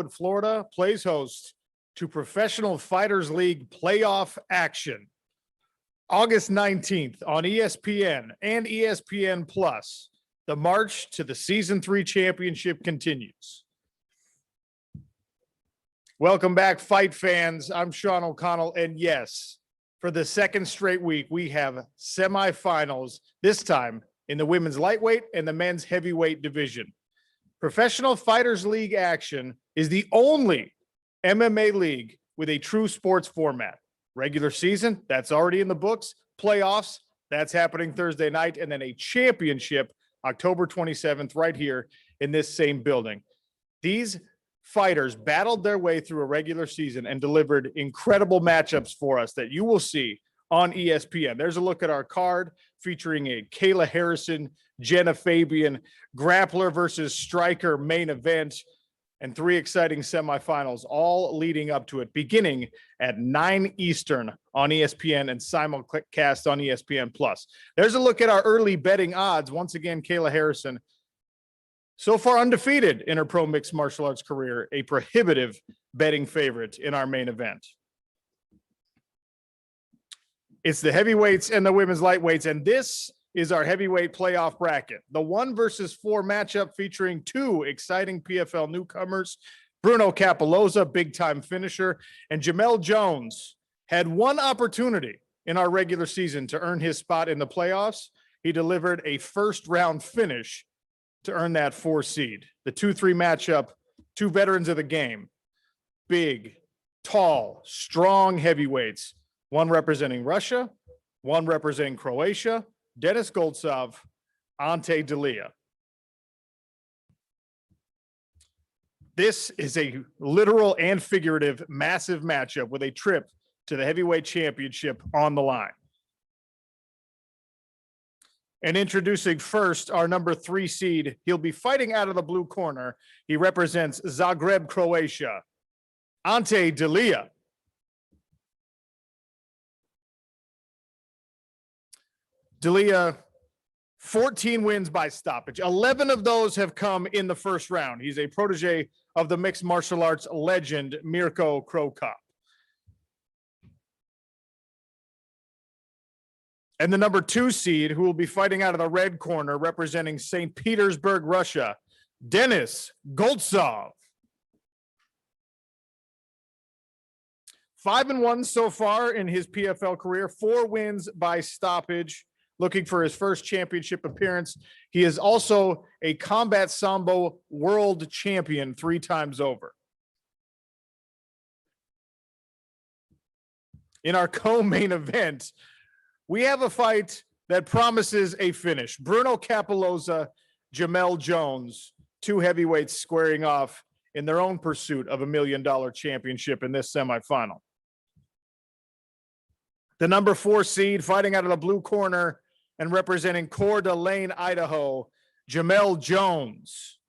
Florida plays host to Professional Fighters League playoff action. August 19th on ESPN and ESPN Plus, the march to the Season 3 championship continues. Welcome back, fight fans. I'm Sean O'Connell, and yes, for the second straight week, we have semifinals, this time in the women's lightweight and the men's heavyweight division. Professional Fighters League action is the only MMA league with a true sports format. Regular season, that's already in the books. Playoffs, that's happening Thursday night. And then a championship, October 27th, right here in this same building. These fighters battled their way through a regular season and delivered incredible matchups for us that you will see on ESPN. There's a look at our card featuring a Kayla Harrison, Genah Fabian, grappler versus striker main event, and 3 exciting semifinals, all leading up to it, beginning at 9 Eastern on ESPN and simulcast on ESPN Plus. There's a look at our early betting odds. Once again, Kayla Harrison, so far undefeated in her pro mixed martial arts career, a prohibitive betting favorite in our main event. It's the heavyweights and the women's lightweights, and this is our heavyweight playoff bracket. The 1 versus 4 matchup featuring 2 exciting PFL newcomers, Bruno Cappelozza, big-time finisher, and Jamelle Jones had one opportunity in our regular season to earn his spot in the playoffs. He delivered a first-round finish to earn that 4 seed. The 2-3 matchup, 2 veterans of the game, big, tall, strong heavyweights, one representing Russia, one representing Croatia, Denis Goltsov, Ante Delija. This is a literal and figurative massive matchup with a trip to the heavyweight championship on the line. And introducing first our number 3 seed, he'll be fighting out of the blue corner. He represents Zagreb, Croatia, Ante Delija. Delija, 14 wins by stoppage. 11 of those have come in the first round. He's a protege of the mixed martial arts legend, Mirko Cro Cop. And the number 2 seed, who will be fighting out of the red corner, representing St. Petersburg, Russia, Denis Goltsov. 5-1 so far in his PFL career, 4 wins by stoppage. Looking for his first championship appearance. He is also a combat sambo world champion 3 times over. In our co-main event, we have a fight that promises a finish. Bruno Cappelozza, Jamelle Jones, 2 heavyweights squaring off in their own pursuit of $1 million championship in this semifinal. The number 4 seed fighting out of the blue corner and representing Coeur d'Alene, Idaho, Jamelle Jones,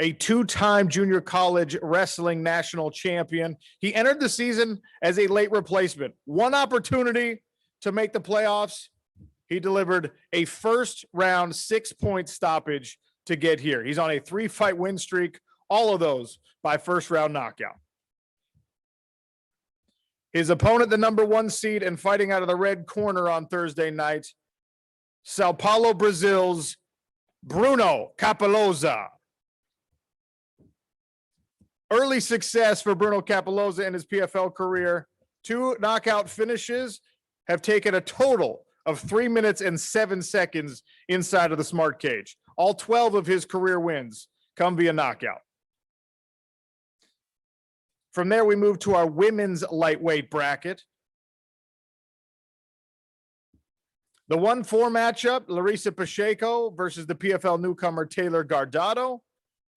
a 2-time junior college wrestling national champion. He entered the season as a late replacement. 1 opportunity to make the playoffs. He delivered a first-round 6-point stoppage to get here. He's on a 3-fight win streak, all of those by first-round knockout. His opponent, the number 1 seed and fighting out of the red corner on Thursday night, Sao Paulo, Brazil's Bruno Cappelozza. Early success for Bruno Cappelozza in his PFL career. 2 knockout finishes have taken a total of 3 minutes and 7 seconds inside of the smart cage. All 12 of his career wins come via knockout. From there, we move to our women's lightweight bracket. The 1-4 matchup, Larissa Pacheco versus the PFL newcomer Taylor Guardado.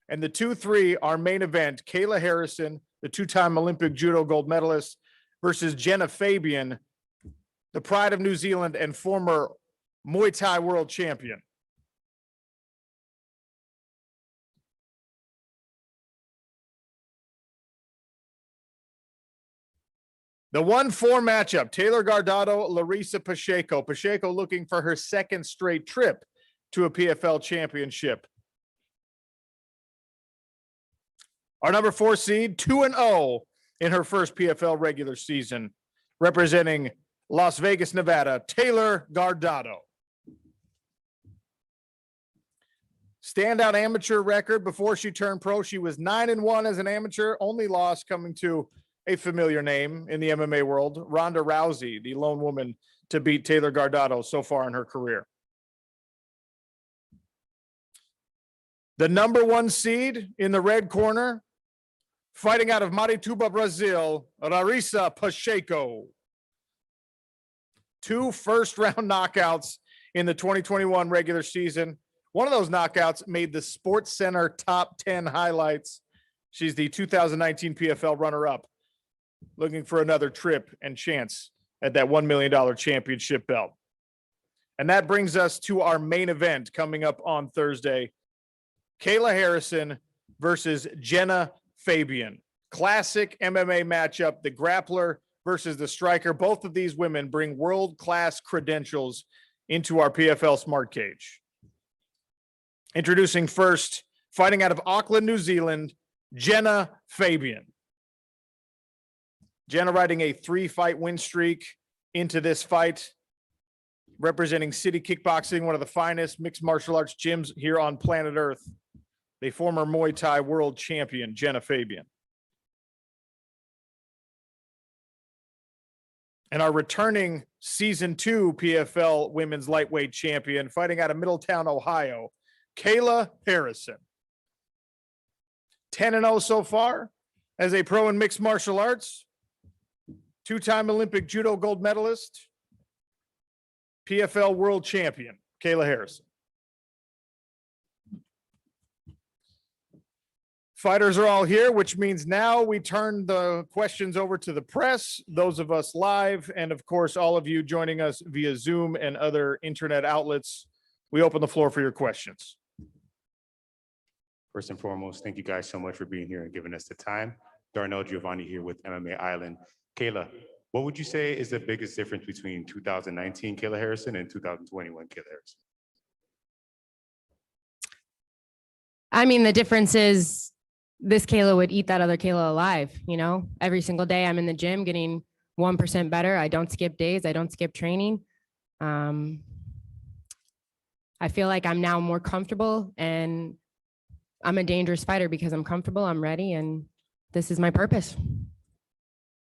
And the 2-3, our main event, Kayla Harrison, the 2-time Olympic judo gold medalist, versus Genah Fabian, the pride of New Zealand and former Muay Thai world champion. The 1-4 matchup, Taylor Guardado, Larissa Pacheco. Pacheco looking for her 2nd straight trip to a PFL championship. Our number 4 seed, 2-0 in her first PFL regular season, representing Las Vegas, Nevada, Taylor Guardado. Standout amateur record before she turned pro. She was 9-1 as an amateur, only loss coming to a familiar name in the MMA world, Ronda Rousey, the lone woman to beat Taylor Guardado so far in her career. The number 1 seed in the red corner, fighting out of Marituba, Brazil, Larissa Pacheco. 2 first-round knockouts in the 2021 regular season. One of those knockouts made the Sports Center top 10 highlights. She's the 2019 PFL runner-up, looking for another trip and chance at that $1 million championship belt. And that brings us to our main event coming up on Thursday. Kayla Harrison versus Genah Fabian. Classic MMA matchup, the grappler versus the striker. Both of these women bring world-class credentials into our PFL Smart Cage. Introducing first, fighting out of Auckland, New Zealand, Genah Fabian. Genah riding a 3-fight win streak into this fight, representing City Kickboxing, one of the finest mixed martial arts gyms here on planet Earth. The former Muay Thai world champion, Genah Fabian. And our returning season 2 PFL women's lightweight champion, fighting out of Middletown, Ohio, Kayla Harrison. 10-0 so far as a pro in mixed martial arts. 2-time Olympic judo gold medalist. PFL world champion, Kayla Harrison. Fighters are all here, which means now we turn the questions over to the press, those of us live, and of course, all of you joining us via Zoom and other internet outlets. We open the floor for your questions. First and foremost, thank you guys so much for being here and giving us the time. Darnell Giovanni here with MMA Island. Kayla, what would you say is the biggest difference between 2019 Kayla Harrison and 2021 Kayla Harrison? I mean, the difference is this Kayla would eat that other Kayla alive, you know? Every single day I'm in the gym getting 1% better. I don't skip days. I don't skip training. I feel like I'm now more comfortable, and I'm a dangerous fighter because I'm comfortable, I'm ready, and this is my purpose.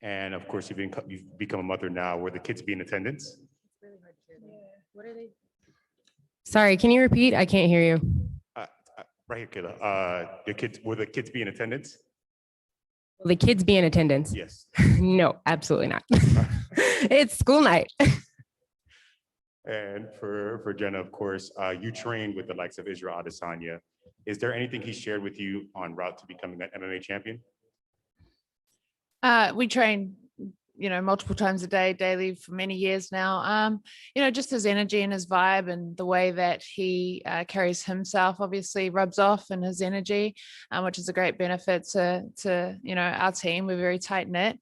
And of course, you've become a mother now. Will the kids be in attendance? What are they? Sorry, can you repeat? I can't hear you. Right here, Kayla. Will the kids be in attendance? Will the kids be in attendance? Yes. No, absolutely not. It's school night. And for Genah, of course, you trained with the likes of Israel Adesanya. Is there anything he shared with you en route to becoming an MMA champion? We train, multiple times a day, daily for many years now. Just his energy and his vibe and the way that he carries himself obviously rubs off in his energy, which is a great benefit to our team. We're very tight knit.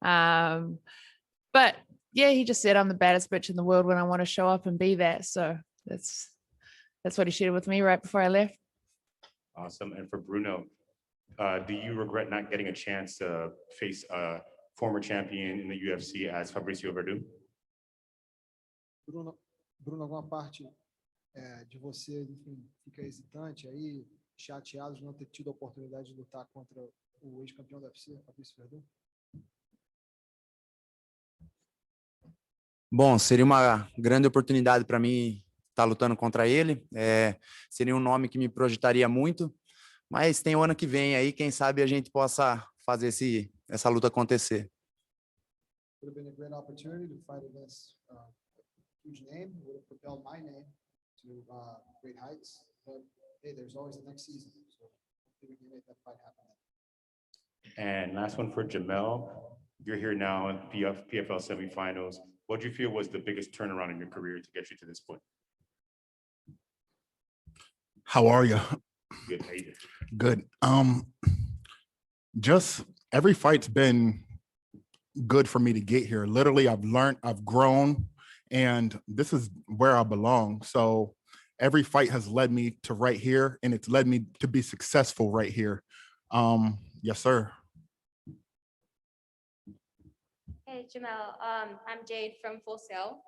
But yeah, he just said I'm the baddest bitch in the world when I want to show up and be that. So that's what he shared with me right before I left. Awesome. And for Bruno, do you regret not getting a chance to face a former champion in the UFC as Fabricio Verdun? Bruno, alguma parte de você, enfim, fica hesitante aí, chateado de não ter tido a oportunidade de lutar contra o ex-campeão do UFC, Fabricio Verdun? Bom, seria uma grande oportunidade para mim estar lutando contra ele. Seria um nome que me projetaria muito, mas tem o ano que vem aí, quem sabe a gente possa fazer essa luta acontecer. Would have been a great opportunity to fight against a huge name, would have propelled my name to great heights, but hey, there's always the next season, so we can make that fight happen. And last one for Jamelle. You're here now in PFL semi-finals. What do you feel was the biggest turnaround in your career to get you to this point? How are you? Good. How you doing? Good. Just every fight's been good for me to get here. Literally, I've learned, I've grown, and this is where I belong. So every fight has led me to right here, and it's led me to be successful right here. Yes, sir. Hey, Jamelle. I'm Jade from Full Sail.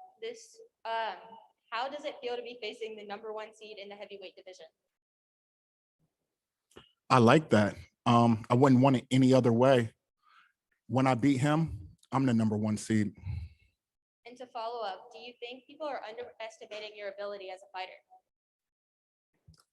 How does it feel to be facing the #1 seed in the heavyweight division? I like that. I wouldn't want it any other way. When I beat him, I'm the #1 seed. And to follow up, do you think people are underestimating your ability as a fighter?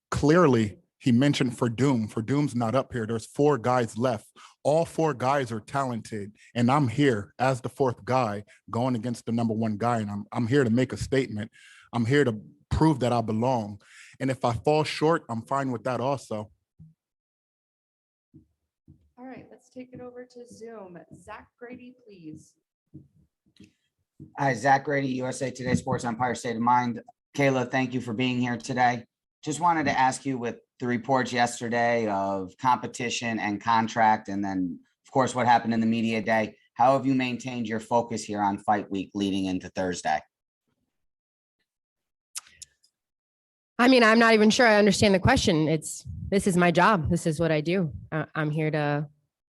Clearly, he mentioned Verdum. Verdum's not up here. There's 4 guys left. All 4 guys are talented, and I'm here as the 4th guy going against the #1 guy, and I'm here to make a statement. I'm here to prove that I belong. And if I fall short, I'm fine with that also. All right, let's take it over to Zoom. Zach Grady, please. Hi, Zach Grady, USA Today Sports Empire State of Mind. Kayla, thank you for being here today. Just wanted to ask you, with the reports yesterday of competition and contract, and then, of course, what happened in the media day, how have you maintained your focus here on fight week leading into Thursday? I mean, I'm not even sure I understand the question. This is my job. This is what I do. I'm here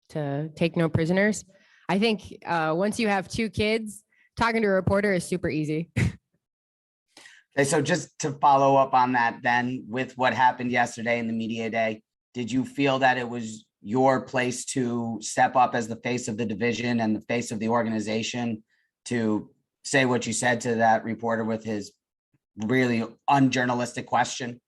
to take no prisoners. I think once you have 2 kids, talking to a reporter is super easy. Okay, so just to follow up on that then, with what happened yesterday in the media day, did you feel that it was your place to step up as the face of the division and the face of the organization to say what you said to that reporter with his really unjournalistic question?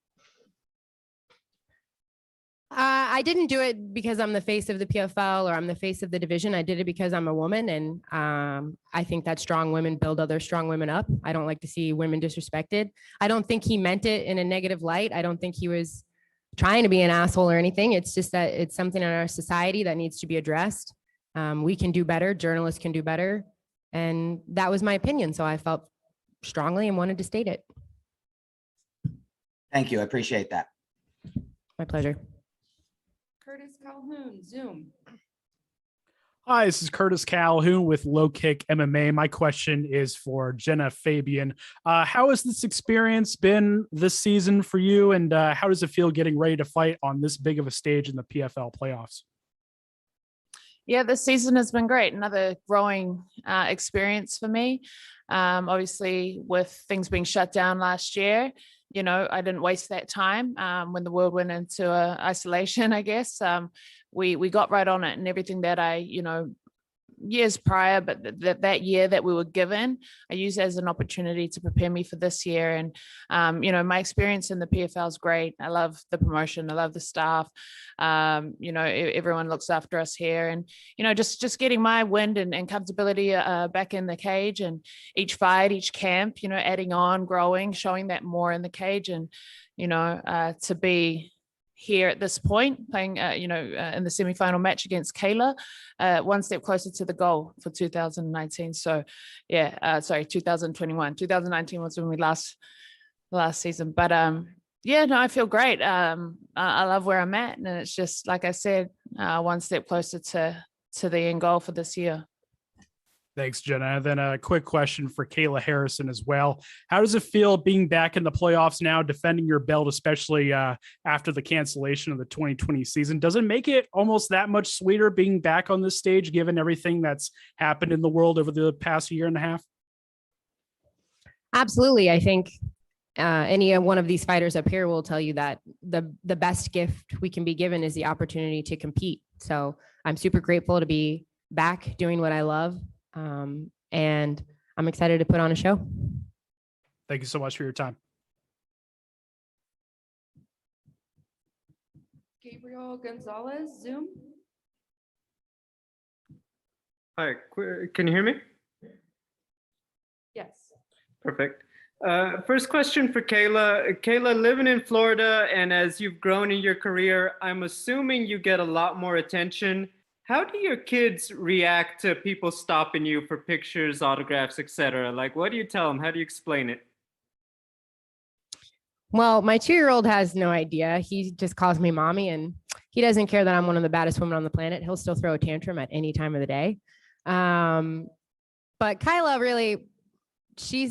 I didn't do it because I'm the face of the PFL or I'm the face of the division. I did it because I'm a woman, and I think that strong women build other strong women up. I don't like to see women disrespected. I don't think he meant it in a negative light. I don't think he was trying to be an asshole or anything. It's just that it's something in our society that needs to be addressed. We can do better. Journalists can do better. And that was my opinion. So I felt strongly and wanted to state it. Thank you. I appreciate that. My pleasure. Curtis Calhoun, Zoom. Hi, this is Curtis Calhoun with Low Kick MMA. My question is for Genah Fabian. How has this experience been this season for you, and how does it feel getting ready to fight on this big of a stage in the PFL playoffs? Yeah, this season has been great. Another growing experience for me. Obviously, with things being shut down last year, I didn't waste that time when the world went into isolation, I guess. We got right on it, and everything that I, years prior, but that year that we were given, I used as an opportunity to prepare me for this year. And, my experience in the PFL is great. I love the promotion. I love the staff. Everyone looks after us here, and, just getting my wind and comfortability back in the cage, and each fight, each camp, adding on, growing, showing that more in the cage, and, to be here at this point, playing, in the semi-final match against Kayla, one step closer to the goal for 2019. So, 2021. 2019 was when we last season. But I feel great. I love where I'm at, and it's just like I said, one step closer to the end goal for this year. Thanks, Genah. Then a quick question for Kayla Harrison as well. How does it feel being back in the playoffs now, defending your belt, especially after the cancellation of the 2020 season? Does it make it almost that much sweeter being back on this stage, given everything that's happened in the world over the past year and a half? Absolutely. I think any one of these fighters up here will tell you that the best gift we can be given is the opportunity to compete. So I'm super grateful to be back doing what I love. And I'm excited to put on a show. Thank you so much for your time. Gabriel Gonzalez, Zoom. Hi, can you hear me? Yes. Perfect. First question for Kayla. Kayla, living in Florida, and as you've grown in your career, I'm assuming you get a lot more attention. How do your kids react to people stopping you for pictures, autographs, etc.? Like, what do you tell them? How do you explain it? Well, my 2-year-old has no idea. He just calls me mommy, and he doesn't care that I'm one of the baddest women on the planet. He'll still throw a tantrum at any time of the day. But Kayla really, she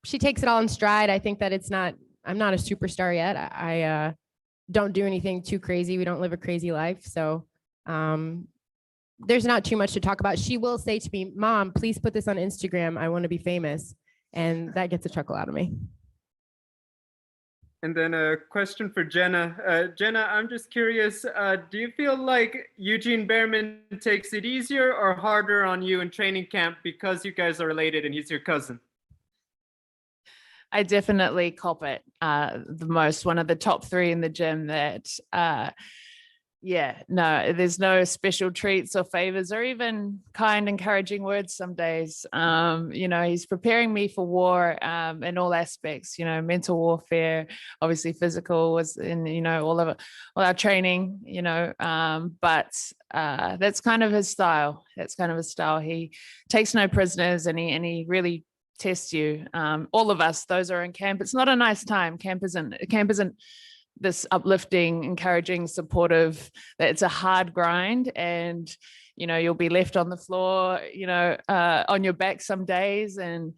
takes it all in stride. I think that I'm not a superstar yet. I don't do anything too crazy. We don't live a crazy life. So There's not too much to talk about. She will say to me, Mom, please put this on Instagram. I want to be famous. And that gets a chuckle out of me. And then a question for Genah. Genah, I'm just curious, do you feel like Eugene Behrman takes it easier or harder on you in training camp because you guys are related and he's your cousin? I definitely cop it the most. One of the top 3 in the gym that, there's no special treats or favors or even kind, encouraging words some days. He's preparing me for war in all aspects, mental warfare, obviously physical was in, all our training, but that's kind of his style. He takes no prisoners and he really test you. All of us, those are in camp. It's not a nice time. Camp isn't this uplifting, encouraging, supportive. That it's a hard grind, and you'll be left on the floor, on your back some days, and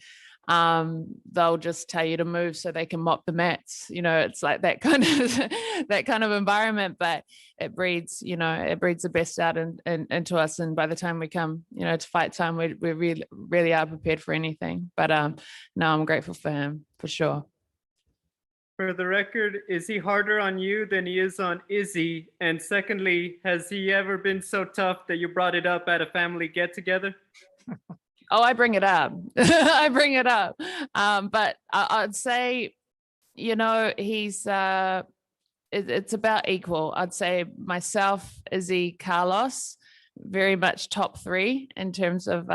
they'll just tell you to move so they can mop the mats. It's like that kind of environment, but it breeds the best out into us. And by the time we come, to fight time, we really are prepared for anything. But no, I'm grateful for him for sure. For the record, is he harder on you than he is on Izzy? And secondly, has he ever been so tough that you brought it up at a family get-together? Oh, I bring it up. I bring it up. But I'd say, he's it's about equal. I'd say myself, Izzy, Carlos, very much top 3 in terms of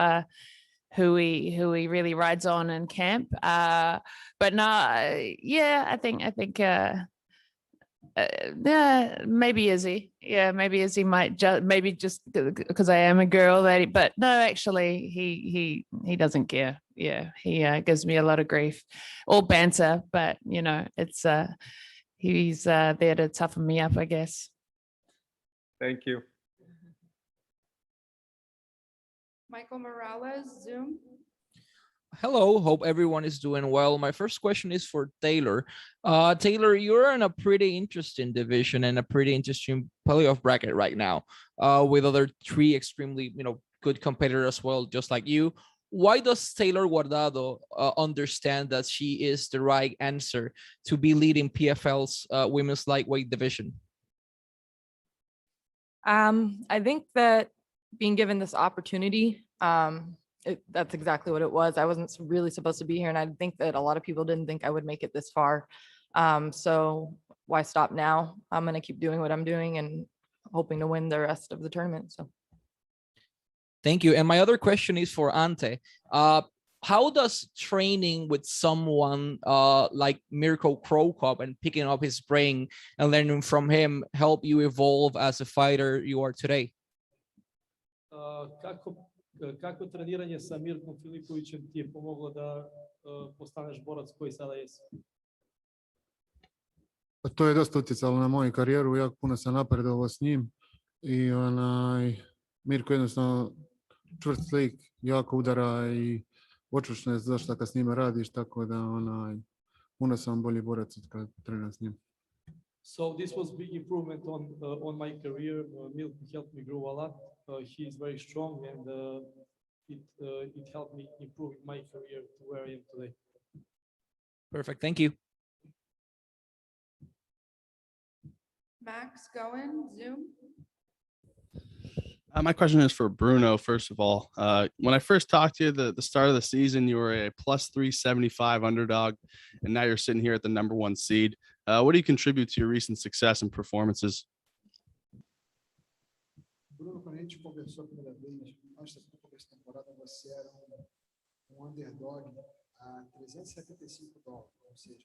who he really rides on in camp. But no, I think maybe Izzy. Yeah, maybe Izzy might just because I am a girl. But no, actually, he doesn't care. Yeah, he gives me a lot of grief, all banter. But it's he's there to toughen me up, I guess. Thank you. Michael Morales, Zoom. Hello, hope everyone is doing well. My first question is for Taylor. Taylor, you're in a pretty interesting division and a pretty interesting playoff bracket right now, with other 3 extremely, good competitors as well, just like you. Why does Taylor Guardado understand that she is the right answer to be leading PFL's women's lightweight division? I think that being given this opportunity, that's exactly what it was. I wasn't really supposed to be here, and I think that a lot of people didn't think I would make it this far. So why stop now? I'm going to keep doing what I'm doing and hoping to win the rest of the tournament. So thank you. And my other question is for Ante. How does training with someone like Mirko Cro Cop and picking up his brain and learning from him help you evolve as a fighter you are today? Kako treniranje sa Mirkom Filipovićem ti je pomoglo da postaneš borac koji sada jesi? Pa to je dosta utjecalo na moju karijeru, jako puno sam napredovao s njim i Mirko jednostavno čvrst lik, jako udara i očušno je zašto kad s njima radiš, tako da puno sam bolji borac od kad trenam s njim. So this was big improvement on my career. Milk helped me grow a lot. He is very strong, and it helped me improve my career to where I am today. Perfect. Thank you. Max Goen, Zoom. My question is for Bruno, first of all. When I first talked to you at the start of the season, you were a plus 375 underdog, and now you're sitting here at the #1 seed. What do you contribute to your recent success and performances? Bruno, quando a gente conversou a primeira vez, antes da começo da temporada, você era underdog a $375, ou seja,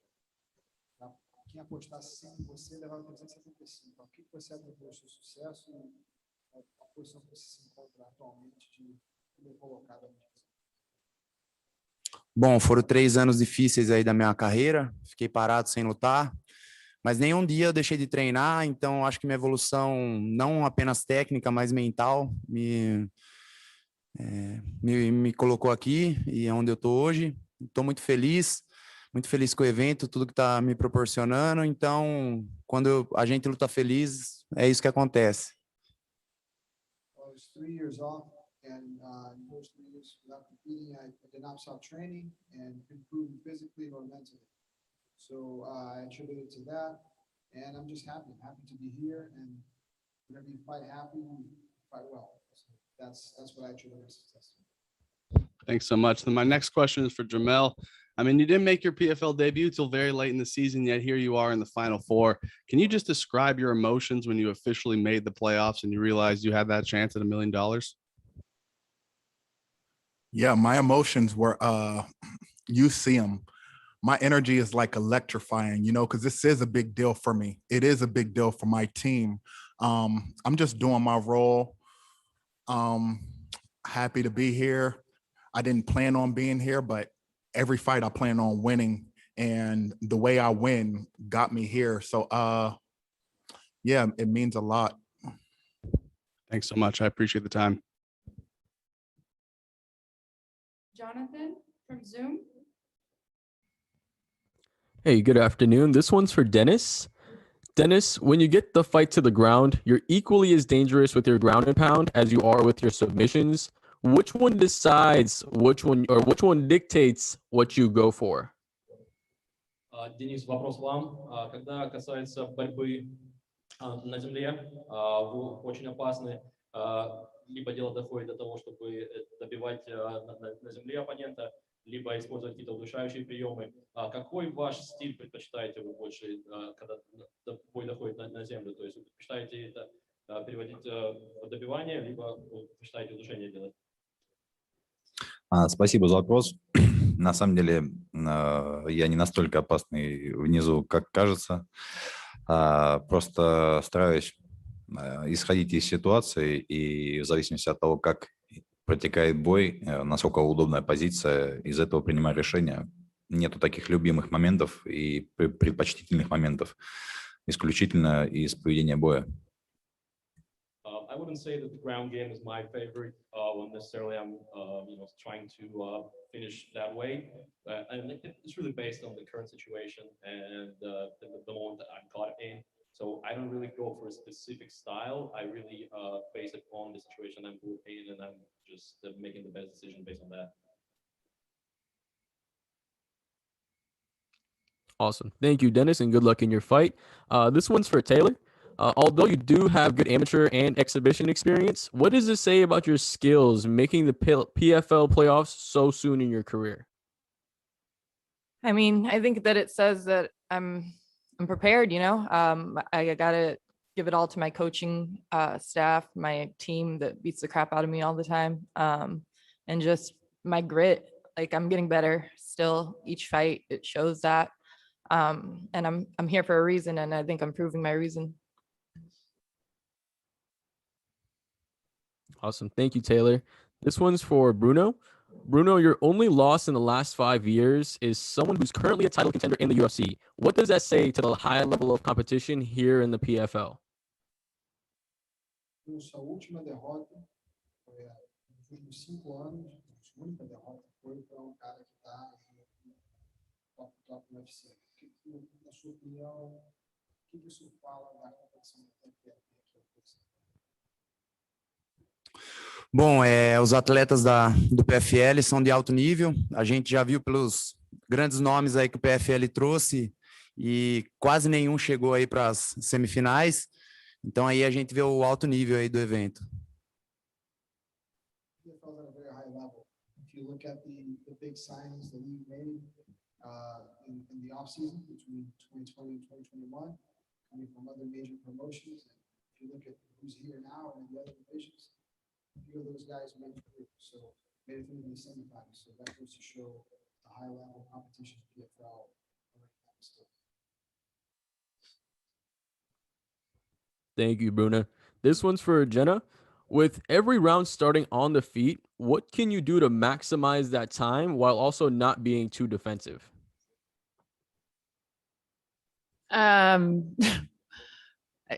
quem apostasse em você levava 375. Então, o que você atribuiu ao seu sucesso e a posição que você se encontra atualmente de primeiro colocado? Bom, foram 3 anos difíceis aí da minha carreira, fiquei parado sem lutar, mas nenhum dia eu deixei de treinar, então acho que minha evolução, não apenas técnica, mas mental, me colocou aqui e é onde eu estou hoje. Estou muito feliz com o evento, tudo que está me proporcionando, então quando a gente luta feliz, é isso que acontece. was 3 years off, and in those 3 years without competing, I did not stop training and improving physically or mentally. So I attribute it to that, and I'm just happy. I'm happy to be here, and whenever you fight happy, you fight well. So that's what I attribute my success to. Thanks so much. Then my next question is for Jamelle. I mean, you didn't make your PFL debut till very late in the season, yet here you are in the Final Four. Can you just describe your emotions when you officially made the playoffs and you realized you had that chance at $1 million? Yeah, my emotions were, you see them. My energy is like electrifying, you know, because this is a big deal for me. It is a big deal for my team. I'm just doing my role. Happy to be here. I didn't plan on being here, but every fight I plan on winning, and the way I win got me here. So, yeah, it means a lot. Thanks so much. I appreciate the time. Jonathan from Zoom. Hey, good afternoon. This one's for Denis. Denis, when you get the fight to the ground, you're equally as dangerous with your ground and pound as you are with your submissions. Which one decides which one dictates what you go for? Денис, вопрос вам. Когда касается борьбы на земле, вы очень опасны. Либо дело доходит до того, чтобы добивать на земле оппонента, либо использовать какие-то удушающие приемы. Какой ваш стиль предпочитаете вы больше, когда бой доходит на землю? То есть вы предпочитаете это переводить в добивание, либо вы предпочитаете удушение делать? Спасибо за вопрос. На самом деле, я не настолько опасный внизу, как кажется. Просто стараюсь исходить из ситуации и в зависимости от того, как протекает бой, насколько удобная позиция, из этого принимаю решение. Нету таких любимых моментов и предпочтительных моментов, исключительно из поведения боя. I wouldn't say that the ground game is my favorite when necessarily I'm trying to finish that way. And it's really based on the current situation and the moment that I'm caught in. So I don't really go for a specific style. I really base it on the situation I'm put in, and I'm just making the best decision based on that. Awesome. Thank you, Denis, and good luck in your fight. This one's for Taylor. Although you do have good amateur and exhibition experience, what does this say about your skills making the PFL playoffs so soon in your career? I mean, I think that it says that I'm prepared, you know. I gotta give it all to my coaching staff, my team that beats the crap out of me all the time, and just my grit. Like, I'm getting better still each fight. It shows that, and I'm here for a reason, and I think I'm proving my reason. Awesome. Thank you, Taylor. This one's for Bruno. Bruno, your only loss in the last 5 years is someone who's currently a title contender in the UFC. What does that say to the high level of competition here in the PFL? Sua última derrota foi nos últimos 5 anos. A única derrota foi para cara que está top no UFC. Na sua opinião, o que isso fala da competição da PFL? Bom, os atletas do PFL são de alto nível. A gente já viu pelos grandes nomes aí que o PFL trouxe e quase nenhum chegou aí para as semifinais. Então aí a gente vê o alto nível aí do evento. PFL at a very high level. If you look at the big signings the league made in the offseason between 2020 and 2021, coming from other major promotions, and if you look at who's here now and the other divisions, a few of those guys made it through, so made it through the semifinals. So that goes to show the high level competition PFL. Thank you, Bruno. This one's for Genah. With every round starting on the feet, what can you do to maximize that time while also not being too defensive?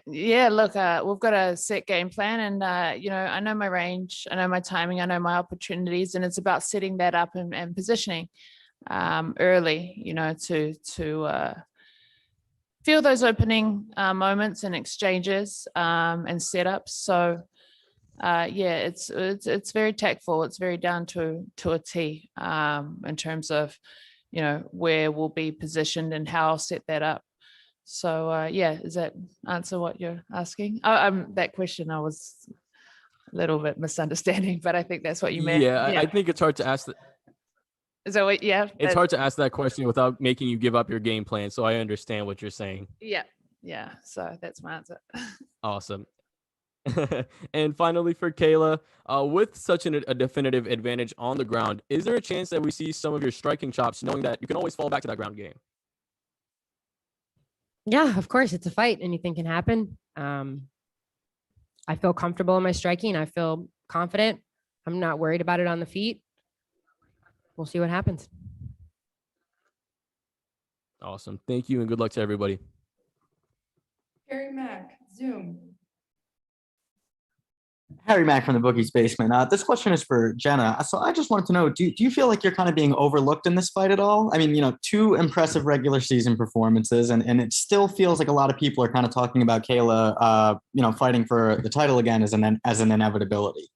Yeah, look, we've got a set game plan, and I know my range, I know my timing, I know my opportunities, and it's about setting that up and positioning early, to feel those opening moments and exchanges and setups. So yeah, it's very tactful. It's very down to a T in terms of, you know, where we'll be positioned and how I'll set that up. So yeah, does that answer what you're asking? That question I was a little bit misunderstanding, but I think that's what you meant. Yeah, I think it's hard to ask that. Is that what? Yeah, It's hard to ask that question without making you give up your game plan. So I understand what you're saying. Yeah, yeah. So that's my answer. Awesome. And finally, for Kayla, with such a definitive advantage on the ground, is there a chance that we see some of your striking chops, knowing that you can always fall back to that ground game? Yeah, of course, it's a fight. Anything can happen. I feel comfortable in my striking. I feel confident. I'm not worried about it on the feet. We'll see what happens. Awesome. Thank you and good luck to everybody. Harry Mack, Zoom. Harry Mack from the Bookie's Basement. This question is for Genah. So I just wanted to know, do you feel like you're kind of being overlooked in this fight at all? I mean, you know, 2 impressive regular season performances, and it still feels like a lot of people are kind of talking about Kayla, you know, fighting for the title again as an inevitability.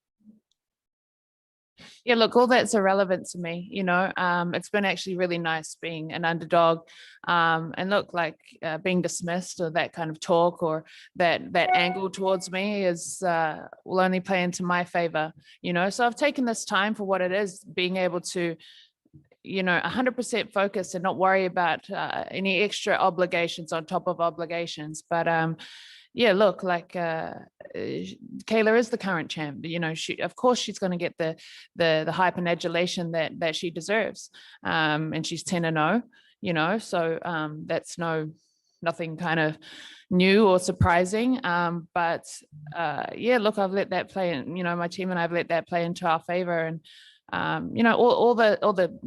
Yeah, look, all that's irrelevant to me. You know, it's been actually really nice being an underdog, and look, like being dismissed or that kind of talk or that angle towards me is will only play into my favor. You know, so I've taken this time for what it is, being able to, you know, 100% focus and not worry about any extra obligations on top of obligations. But yeah, look, like Kayla is the current champ. You know, of course she's going to get the hype and adulation that she deserves. And she's 10-0, you know, so that's nothing kind of new or surprising. But yeah, look, I've let that play in, you know, my team and I've let that play into our favor. And you know, all the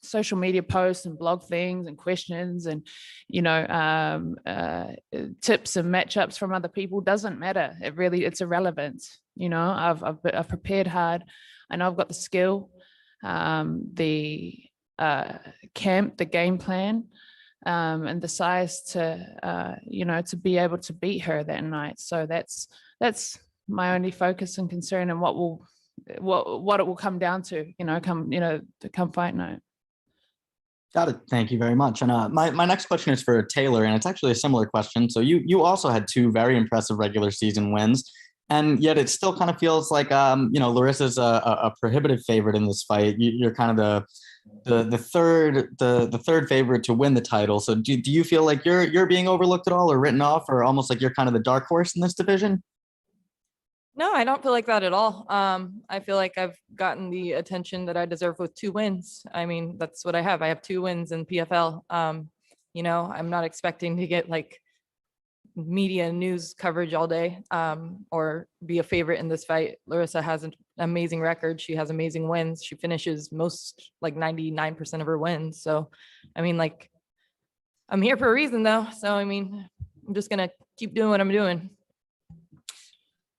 social media posts and blog things and questions and, you know, tips and matchups from other people doesn't matter. It's irrelevant. You know, I've prepared hard. I know I've got the skill, the camp, the game plan, and the size to, you know, to be able to beat her that night. So that's my only focus and concern, and what it will come down to, you know, come fight night. Got it. Thank you very much. And my next question is for Taylor, and it's actually a similar question. So you also had 2 very impressive regular season wins, and yet it still kind of feels like you know, Larissa's a prohibitive favorite in this fight. You're kind of the third favorite to win the title. So do you feel like you're being overlooked at all, or written off, or almost like you're kind of the dark horse in this division? No, I don't feel like that at all. I feel like I've gotten the attention that I deserve with 2 wins. I mean, that's what I have. I have 2 wins in PFL. You know, I'm not expecting to get like media news coverage all day, or be a favorite in this fight. Larissa has an amazing record. She has amazing wins. She finishes most, like 99% of her wins. So, I mean, like, I'm here for a reason though. So, I mean, I'm just going to keep doing what I'm doing.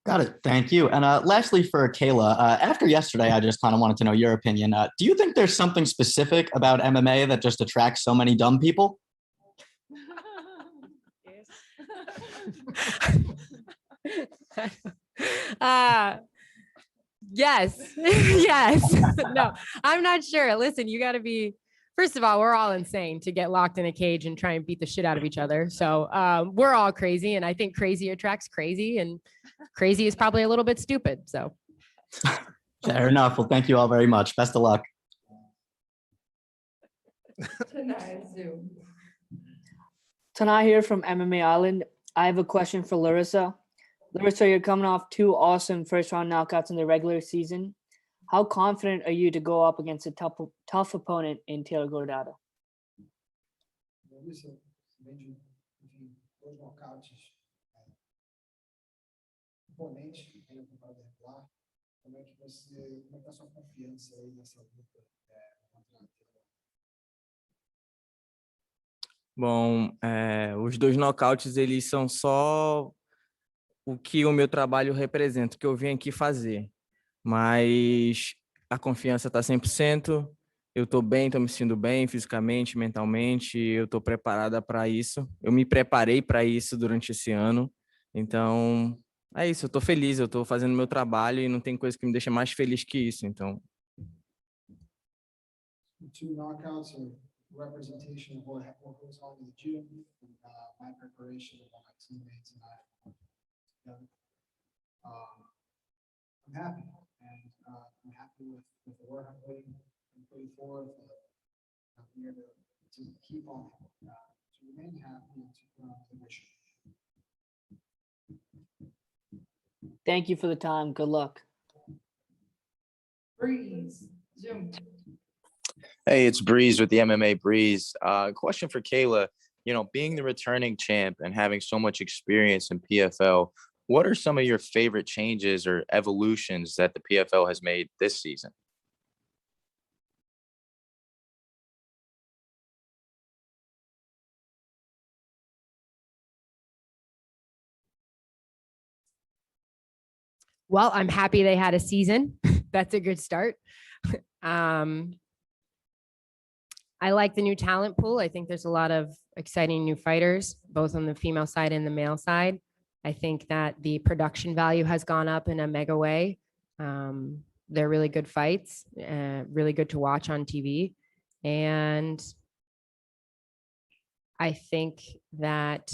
Got it. Thank you. And lastly, for Kayla, after yesterday, I just kind of wanted to know your opinion. Do you think there's something specific about MMA that just attracts so many dumb people? Yes. Yes. No, I'm not sure. Listen, you got to be, first of all, we're all insane to get locked in a cage and try and beat the shit out of each other. So we're all crazy, and I think crazy attracts crazy, and crazy is probably a little bit stupid. So Fair enough. Well, thank you all very much. Best of luck. Tanai here from MMA Island. I have a question for Larissa. Larissa, you're coming off 2 awesome first-round knockouts in the regular season. How confident are you to go up against a tough opponent in Taylor Guardado? Larissa, vem de 2 nocautes imponentes, na temporada regular. Como é que tá a sua confiança aí nessa luta contra a Taylor? Bom, os 2 nocautes, eles são só o que o meu trabalho representa, o que eu vim aqui fazer. Mas a confiança está 100%, eu estou bem, estou me sentindo bem fisicamente, mentalmente, eu estou preparada para isso. Eu me preparei para isso durante esse ano, então é isso, eu tô feliz, eu tô fazendo meu trabalho e não tem coisa que me deixa mais feliz que isso, então. Two knockouts are representation of what goes on in the gym, and my preparation of my teammates and I together. I'm happy, and I'm happy with the work I'm putting forth. I'm here to keep on, to remain happy and to put on the mission. Thank you for the time. Good luck. Breeze, Zoom. Hey, it's Breeze with the MMA Breeze. Question for Kayla. You know, being the returning champ and having so much experience in PFL, what are some of your favorite changes or evolutions that the PFL has made this season? Well, I'm happy they had a season. That's a good start. I like the new talent pool. I think there's a lot of exciting new fighters, both on the female side and the male side. I think that the production value has gone up in a mega way. They're really good fights, really good to watch on TV. And I think that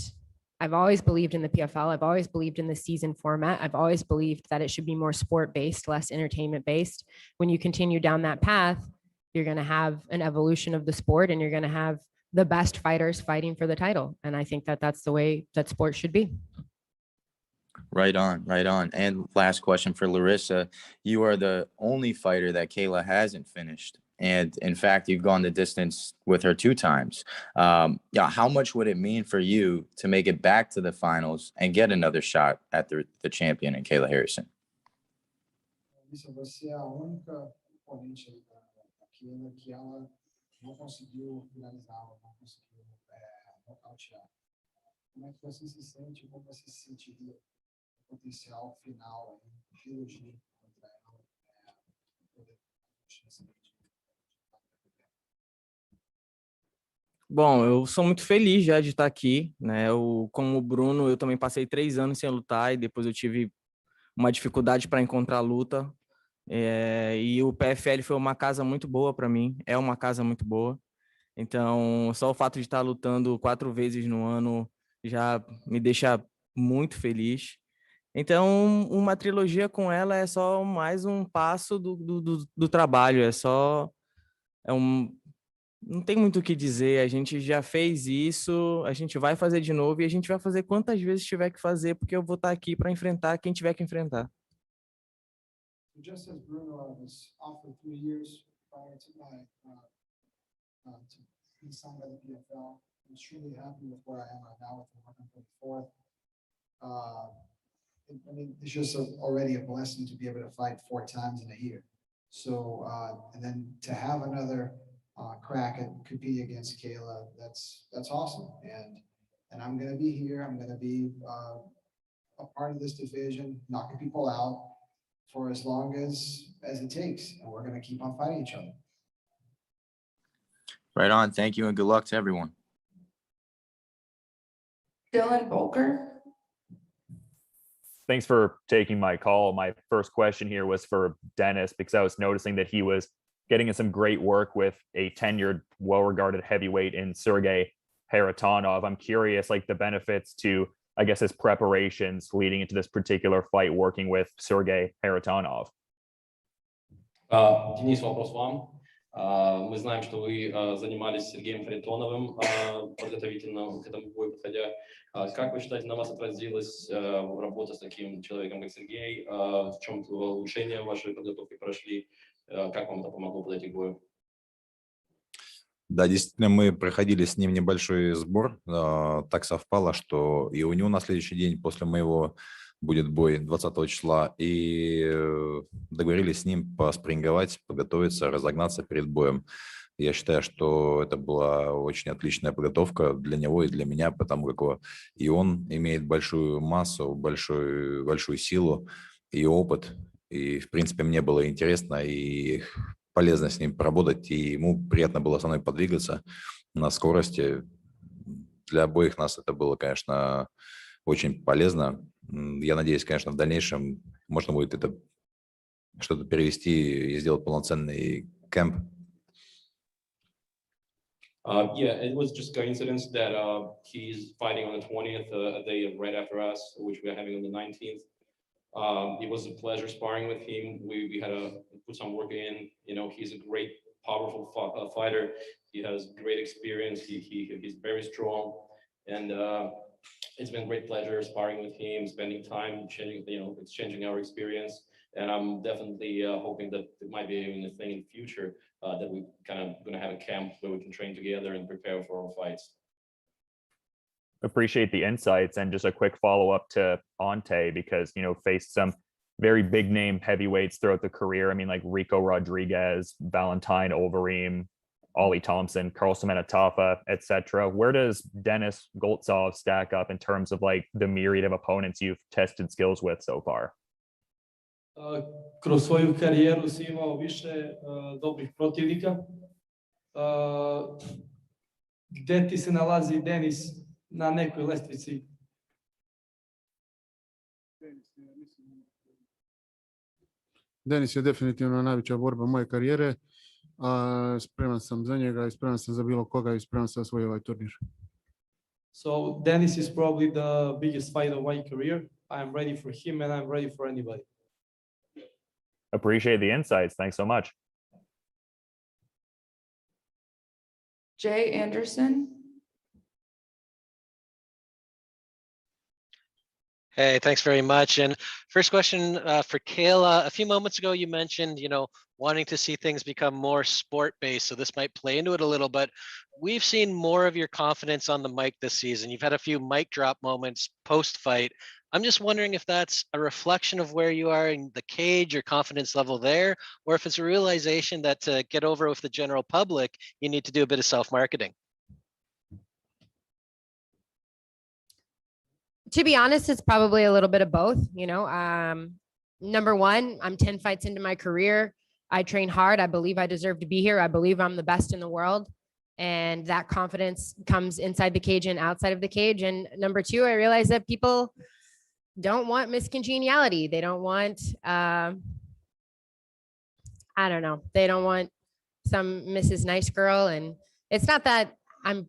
I've always believed in the PFL. I've always believed in the season format. I've always believed that it should be more sport-based, less entertainment-based. When you continue down that path, you're going to have an evolution of the sport and you're going to have the best fighters fighting for the title. And I think that that's the way that sport should be. Right on, right on. And last question for Larissa. You are the only fighter that Kayla hasn't finished. And in fact, you've gone the distance with her 2 times. Yeah, how much would it mean for you to make it back to the finals and get another shot at the champion in Kayla Harrison? Larissa, você é a única oponente da Kayla que ela não conseguiu finalizar, ela não conseguiu nocautear. Como é que você se sente? Como você se sentiria no potencial final em trilogia contra ela? Bom, eu sou muito feliz já de estar aqui, né? Como o Bruno, eu também passei 3 anos sem lutar e depois eu tive uma dificuldade para encontrar luta. E o PFL foi uma casa muito boa para mim, é uma casa muito boa. Então, só o fato de estar lutando 4 vezes no ano já me deixa muito feliz. Então, uma trilogia com ela é só mais um passo do trabalho, não tem muito o que dizer, a gente já fez isso, a gente vai fazer de novo e a gente vai fazer quantas vezes tiver que fazer, porque eu vou estar aqui para enfrentar quem tiver que enfrentar. Just as Bruno, I was off for 3 years prior to being signed by the PFL. I'm extremely happy with where I am right now with the 134th. I mean, it's just already a blessing to be able to fight 4 times in a year. So, and then to have another crack at competing against Kayla, that's awesome. And I'm going to be here. I'm going to be a part of this division, knocking people out for as long as it takes. And we're going to keep on fighting each other. Right on. Thank you and good luck to everyone. Dylan Bolker. Thanks for taking my call. My first question here was for Denis, because I was noticing that he was getting in some great work with a tenured, well-regarded heavyweight in Sergey Haratonov. I'm curious, like the benefits to, I guess, his preparations leading into this particular fight, working with Sergey Haratonov. Денис, вопрос вам. Мы знаем, что вы занимались с Сергеем Харитоновым подготовительно к этому бою подходя. Как вы считаете, на вас отразилась работа с таким человеком, как Сергей? В чем улучшения вашей подготовки прошли? Как вам это помогло подойти к бою? Да, действительно, мы проходили с ним небольшой сбор. Так совпало, что и у него на следующий день после моего будет бой 20 числа. И договорились с ним поспринговать, подготовиться, разогнаться перед боем. Я считаю, что это была очень отличная подготовка для него и для меня, потому как и он имеет большую массу, большую силу и опыт. И, в принципе, мне было интересно и полезно с ним поработать, и ему приятно было со мной подвигаться на скорости. Для обоих нас это было, конечно, очень полезно. Я надеюсь, конечно, в дальнейшем можно будет это что-то перевести и сделать полноценный кэмп. Yeah, it was just coincidence that he's fighting on the 20th, a day right after us, which we're having on the 19th. It was a pleasure sparring with him. We had to put some work in. You know, he's a great, powerful fighter. He has great experience. He's very strong, and it's been a great pleasure sparring with him, spending time, exchanging our experience. And I'm definitely hoping that it might be even a thing in the future that we kind of going to have a camp where we can train together and prepare for our fights. Appreciate the insights, and just a quick follow-up to Ante, because faced some very big name heavyweights throughout the career. I mean, like Rico Rodriguez, Valentine Overeem, Ollie Thompson, Carl Semena-Tafa, etc. Where does Denis Goltsov stack up in terms of like the myriad of opponents you've tested skills with so far? Kroz svoju karijeru si imao više dobrih protivnika. Gde ti se nalazi Denis na nekoj lestvici? Denis je definitivno najveća borba moje karijere, a spreman sam za njega i spreman sam za bilo koga i spreman sam osvojiti ovaj turnir. So Denis is probably the biggest fight of my career. I am ready for him and I'm ready for anybody. Appreciate the insights. Thanks so much. Jay Anderson. Hey, thanks very much. And first question for Kayla. A few moments ago, you mentioned, wanting to see things become more sport-based. So this might play into it a little, but we've seen more of your confidence on the mic this season. You've had a few mic drop moments post-fight. I'm just wondering if that's a reflection of where you are in the cage, your confidence level there, or if it's a realization that to get over with the general public, you need to do a bit of self-marketing. To be honest, it's probably a little bit of both. Number one, I'm 10 fights into my career. I train hard. I believe I deserve to be here. I believe I'm the best in the world. And that confidence comes inside the cage and outside of the cage. And number two, I realize that people don't want miscongeniality. They don't want, I don't know. They don't want some Mrs. Nice Girl. And it's not that I'm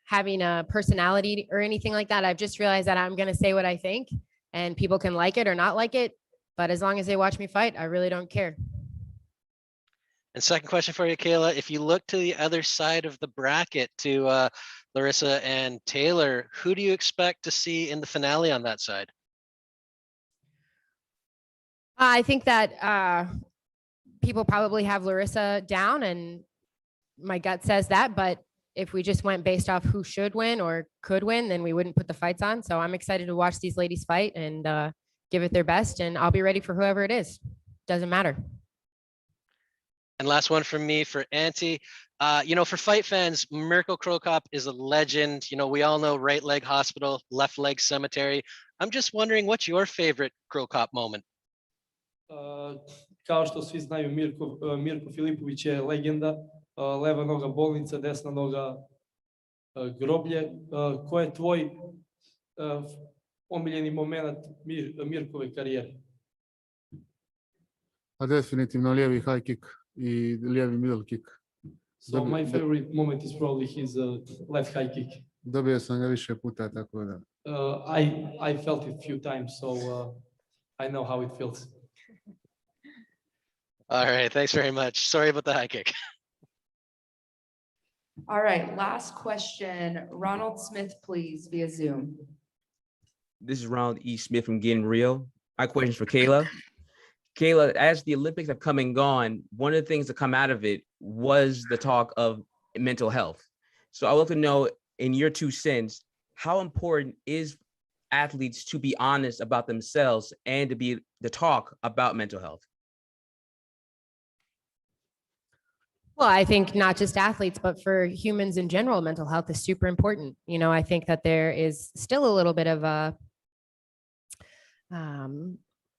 having a personality or anything like that. I've just realized that I'm going to say what I think, and people can like it or not like it. But as long as they watch me fight, I really don't care. And second question for you, Kayla, if you look to the other side of the bracket to Larissa and Taylor, who do you expect to see in the finale on that side? I think that people probably have Larissa down, and my gut says that, but if we just went based off who should win or could win, then we wouldn't put the fights on. So I'm excited to watch these ladies fight and give it their best, and I'll be ready for whoever it is. Doesn't matter. And last one from me for Ante. For fight fans, Mirko Cro Cop is a legend. We all know right leg hospital, left leg cemetery. I'm just wondering, what's your favorite Cro Cop moment? Kao što svi znaju, Mirko Filipović je legenda. Leva noga bolnica, desna noga groblje. Ko je tvoj omiljeni moment Mirkove karijere? A definitivno lijevi high kick i lijevi middle kick. So my favorite moment is probably his left high kick. Dobio sam ga više puta, tako da. I felt it a few times, so I know how it feels. All right, thanks very much. Sorry about the high kick. All right, last question. Ronald Smith, please, via Zoom. This is Ronald E. Smith from Getting Real. My question is for Kayla. Kayla, as the Olympics have come and gone, one of the things that come out of it was the talk of mental health. So I would like to know, in your 2 cents, how important is athletes to be honest about themselves and to talk about mental health? Well, I think not just athletes, but for humans in general, mental health is super important. I think that there is still a little bit of a,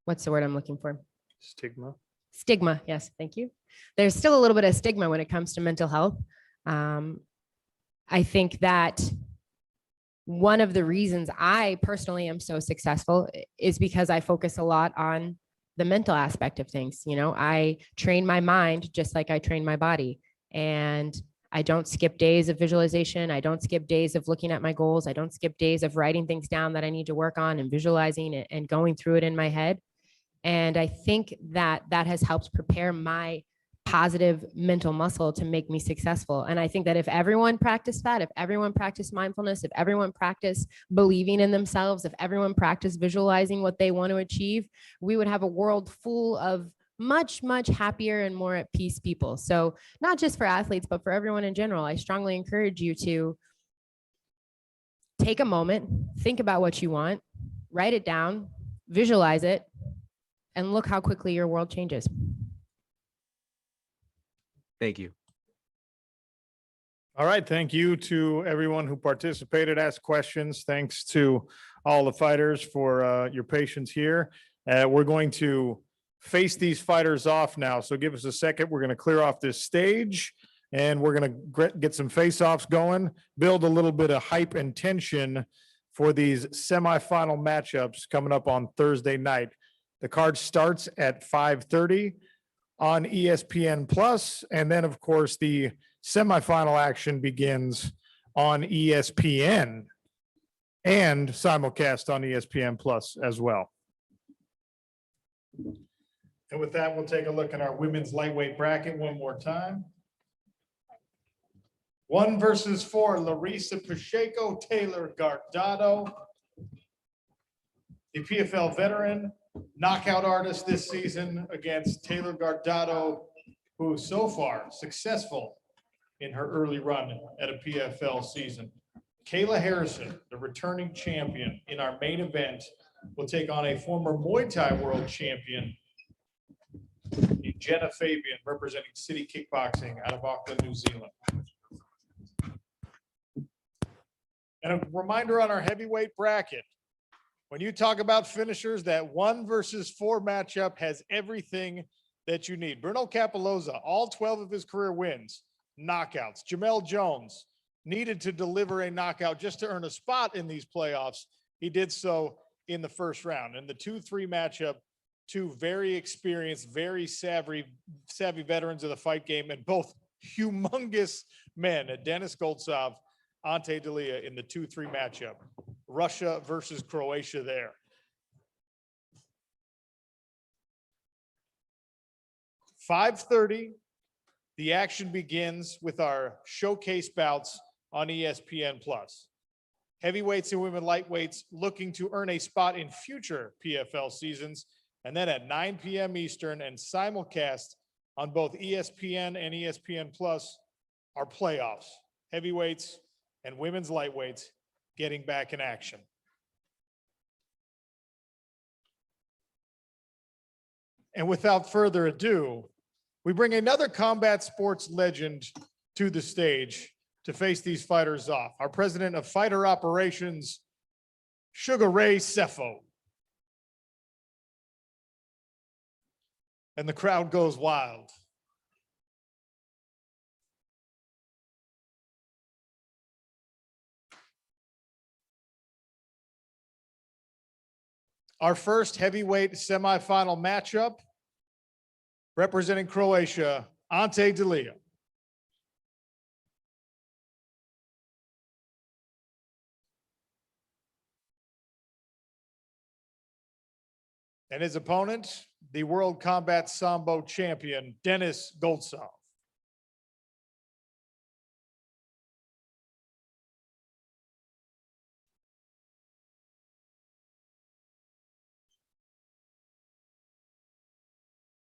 what's the word I'm looking for? Stigma. Stigma. Yes. Thank you. There's still a little bit of stigma when it comes to mental health. I think that one of the reasons I personally am so successful is because I focus a lot on the mental aspect of things. You know, I train my mind just like I train my body. And I don't skip days of visualization. I don't skip days of looking at my goals. I don't skip days of writing things down that I need to work on and visualizing it and going through it in my head. And I think that that has helped prepare my positive mental muscle to make me successful. And I think that if everyone practiced that, if everyone practiced mindfulness, if everyone practiced believing in themselves, if everyone practiced visualizing what they want to achieve, we would have a world full of much, much happier and more at peace people. So not just for athletes, but for everyone in general, I strongly encourage you to take a moment, think about what you want, write it down, visualize it, and look how quickly your world changes. Thank you. All right. Thank you to everyone who participated, asked questions. Thanks to all the fighters for your patience here. We're going to face these fighters off now. So give us a second. We're going to clear off this stage and we're going to get some face-offs going, build a little bit of hype and tension for these semifinal matchups coming up on Thursday night. The card starts at 5:30 on ESPN Plus, and then of course the semifinal action begins on ESPN and simulcast on ESPN Plus as well. And with that, we'll take a look at our women's lightweight bracket one more time. 1 versus 4, Larissa, Pacheco, Taylor, Guardado. The PFL veteran, knockout artist this season against Taylor Guardado, who is so far successful in her early run at a PFL season. Kayla Harrison, the returning champion in our main event, will take on a former Muay Thai world champion, Genah Fabian, representing City Kickboxing out of Auckland, New Zealand. And a reminder on our heavyweight bracket. When you talk about finishers, that 1 versus 4 matchup has everything that you need. Bruno Cappelozza, all 12 of his career wins, knockouts. Jamelle Jones needed to deliver a knockout just to earn a spot in these playoffs. He did so in the first round. And the 2-3 matchup, 2 very experienced, very savvy veterans of the fight game, and both humongous men, Denis Goltsov, Ante Delija in the 2-3 matchup. Russia versus Croatia there. $5:30, the action begins with our showcase bouts on ESPN Plus. Heavyweights and women lightweights looking to earn a spot in future PFL seasons. And then at 9 p.m. Eastern and simulcast on both ESPN and ESPN Plus, our playoffs, heavyweights and women's lightweights getting back in action. And without further ado, we bring another combat sports legend to the stage to face these fighters off. Our president of fighter operations, Sugar Ray Sefo. And the crowd goes wild. Our first heavyweight semifinal matchup, representing Croatia, Ante Delija. And his opponent, the World Combat Sambo champion, Denis Goltsov.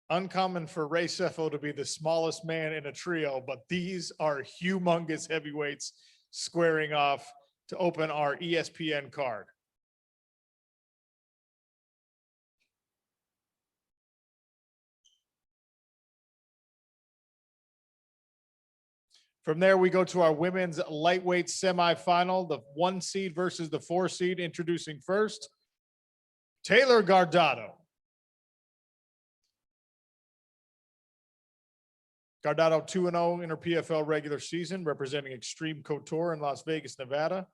Uncommon for Ray Sefo to be the smallest man in a trio, but these are humongous heavyweights squaring off to open our ESPN card. From there, we go to our women's lightweight semifinal, the 1 seed versus the 4 seed. Introducing first, Taylor Guardado. Guardado 2-0 in her PFL regular season, representing Extreme Couture in Las Vegas, Nevada.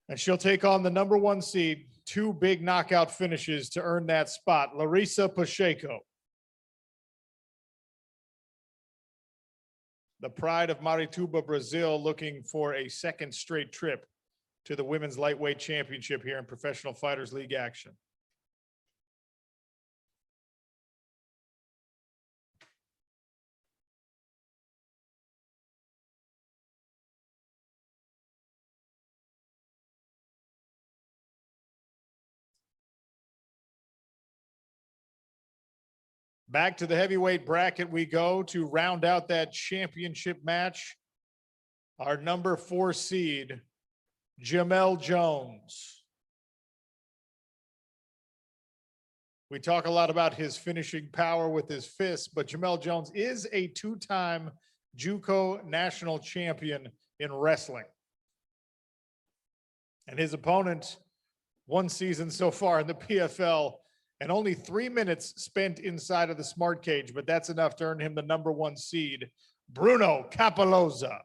And she'll take on the number 1 seed, 2 big knockout finishes to earn that spot. Larissa Pacheco, the pride of Marituba, Brazil, looking for a second straight trip to the Women's Lightweight Championship here in Professional Fighters League action. Back to the heavyweight bracket we go to round out that championship match. Our number 4 seed, Jamelle Jones. We talk a lot about his finishing power with his fists, but Jamelle Jones is a 2-time JUCO national champion in wrestling. And his opponent, 1 season so far in the PFL, and only 3 minutes spent inside of the smart cage, but that's enough to earn him the number 1 seed, Bruno Cappelozza.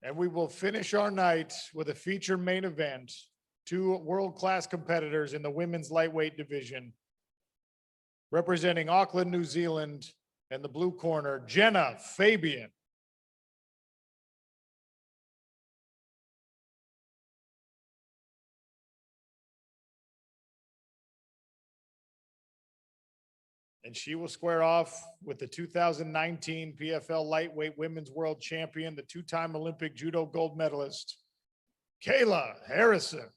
And we will finish our night with a feature main event. 2 world-class competitors in the women's lightweight division. Representing Auckland, New Zealand, and the blue corner, Genah Fabian. And she will square off with the 2019 PFL Lightweight Women's World Champion, the 2-time Olympic Judo gold medalist, Kayla Harrison.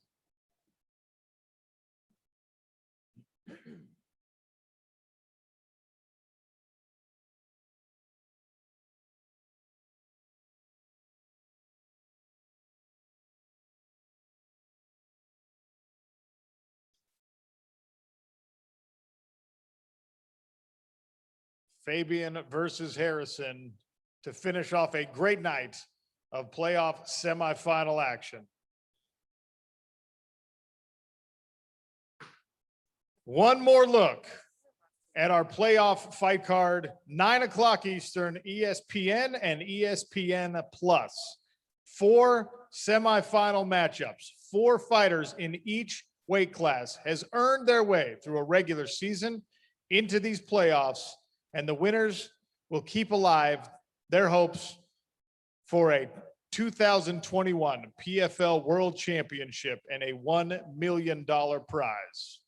Fabian versus Harrison to finish off a great night of playoff semifinal action. One more look at our playoff fight card, 9 o'clock Eastern, ESPN and ESPN Plus. 4 semifinal matchups, 4 fighters in each weight class has earned their way through a regular season into these playoffs, and the winners will keep alive their hopes for a 2021 PFL World Championship and a $1 million prize.